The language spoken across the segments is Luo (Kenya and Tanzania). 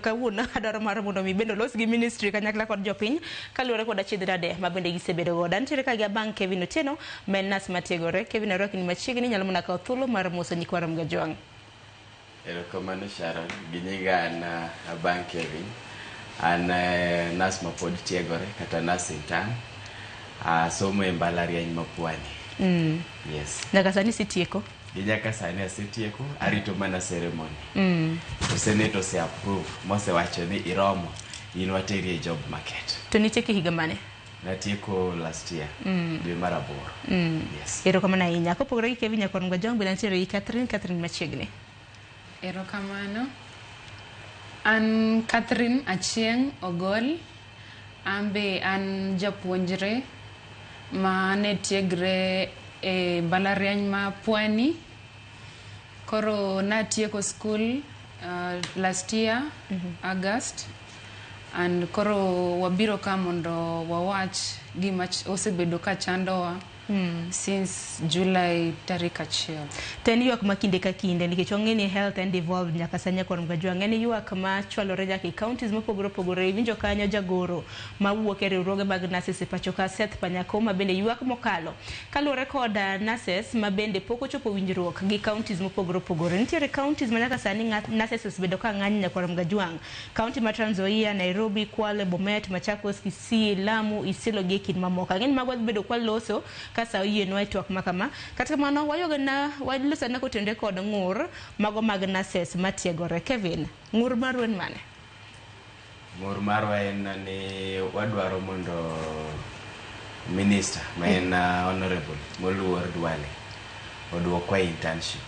kawuono adwaro mar mondo mi bendo los gi ministry kanyakla kod jopiny kaluwore kod achiedhrade ma bende gisebedo godo. Nitiere ka gi bang' Kevin Otieno men nas matiegore. Kevin arwaki ni machiegni nyalo mana kawo thuolo mar moso nyikwarom Gajwang'. Erokamano Sharon, ginyiga an bang' Kevin. An nas ma pod tiegore kata nas intern. Somo e mbalariany ma Pwani. Yes. Nyaka sani sitieko? Nyaka sani asetieko, arito mana ceremony. To Senate ose approve, mosewacho ni iromo, in wateri e job market. To nitieko higa mane? Natieko last year, dwe mar aboro. Yes. Erokamano ahinya. Kopogore gi Kevin Nyakwarom Gajwang' bende nitiere gi Catherine machiegni. Erokamano. An Catherine Achieng' Ogol. Ambe an japuonjre ma ne tiegre e mbalariany ma Pwani. Koro natieko school last year, August. And koro wabiro ka mondo wawach gima osebedo ka chandowa since July tarik 1. Ten yuak ma kinde ka kinde nikech wang'eni health and evolved nyaka sanya Nyakwarom Gajwang'. En yuak ma chwalore nyaka counties mopogore opogore. Winjo kanyo jagoro ma wuok e riwruoge mag nurses e pacho ka Seth Panyako ma bende yuak mokalo kaluwore kod nurses ma bende pok ochopo winjruok gi counties mopogore opogore. Nitiere counties ma nyaka sani nurses osebedo ka ng'any Nyakwarom Gajwang'. County ma Trans Nzoia, Nairobi, Kwale, Bomet, Machakos, Kisii, Lamu, Isiolo gi kind mamoko. Ng'eny magwa bedo kwa loso kasa oyienwa e twak makama. Kata kamano wayoga na walosa na kotende kod ng'ur mago mag nurses matiegore. Kevin, ng'ur maru en mane? Ng'ur marwa en ni wadwaro mondo minister ma en honorable Moluor Duale oduokwa internship.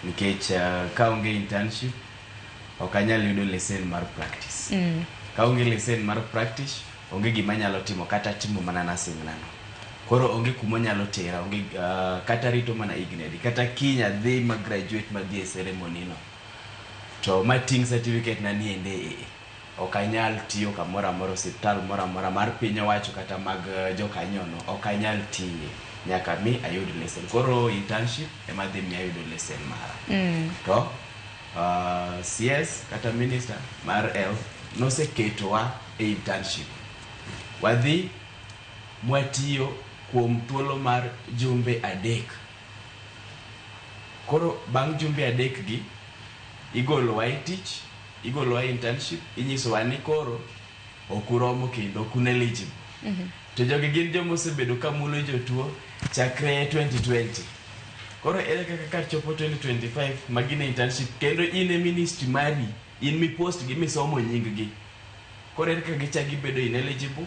Nikech ka onge internship ok anyal yudo lesen mar practice. Ka onge lesen mar practice onge gima nyalo timo kata timo mana nursing nano. Koro onge kuma nyalo tera, onge kata rito mana ignedi, kata kinya dhi ma graduate ma dhi e ceremony no. To ma ting certificate na niende ok anyal tiyo kamoro amora hospital moro amora mar piny owacho kata mag jokanyono, ok anyal tiye nyaka mi ayud lesen. Koro internship ema dhi mi ayudo lesen mara. To CS kata minister mar health noseketowa e internship. Wadhi mwatiyo kuom thuolo mar jumbe adek. Koro bang' jumbe adek gi igolowa e tich, igolowa e internship, inyisowa ni koro okuromo kendo kun eligible. To jogi gin joma osebedo ka mulo jotuo chakre 2020. Koro ere kaka chopo 2025 magine internship kendo in e ministry mari, in mi post gi misomo nying gi. Koro ere kaka gichagi bedo ineligible.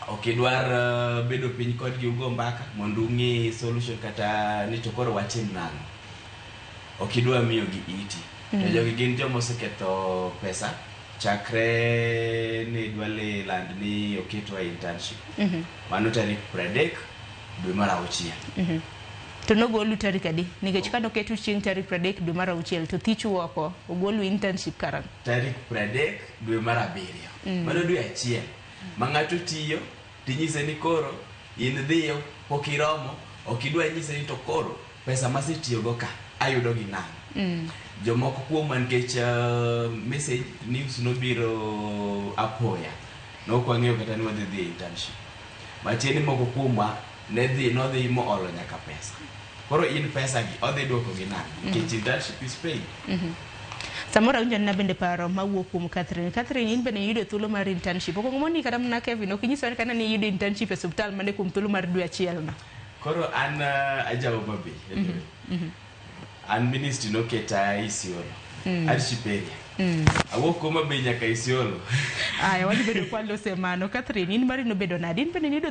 Okidwar bedo piny kod gi ugo mbaka mondo ung'e solution kata ni to koro watim nang'o. Okidwa miyo gi iti. To jogi gin joma oseketho pesa chakre ni Duale land ni oketwa internship. Mano tarik 30 dwe mar 6. To nogolu tarik adi? Nikech ka noketu chieng' tarik 30 dwe mar 6 to thichu oko ogolu internship karang. Tarik 30 dwe mar 7. Mano dwe achiel. Mang'ato tiyo tinyise ni koro in dhiyo pokiromo, okidwa nyise ni to koro pesa masetiyo go ka ayudo gi nang'o. Jomoko kuom nikech message news nobiro apoya nokwang'eyo kata ni wadhi dhi internship. Matieni moko kuomwa nodhi moolo nyaka pesa. Koro in pesa gi odhi duoko gi nang'o nikech internship is paid. Samora unja na bende paro mawuok kuom Catherine. Catherine in bende yudo thuolo mar internship. Ok ng'omoni kata mana Kevin ok nyiso kana ni yudo internship e hospital mane kuom thuolo mar dwe achiel no. Koro an ajawo babe. An ministry no keta Isiolo. Arship area. Awuok kuma be nyaka Isiolo. Aya wani bedo kwa lose mano. Catherine in mari no bedo nadi in bende yudo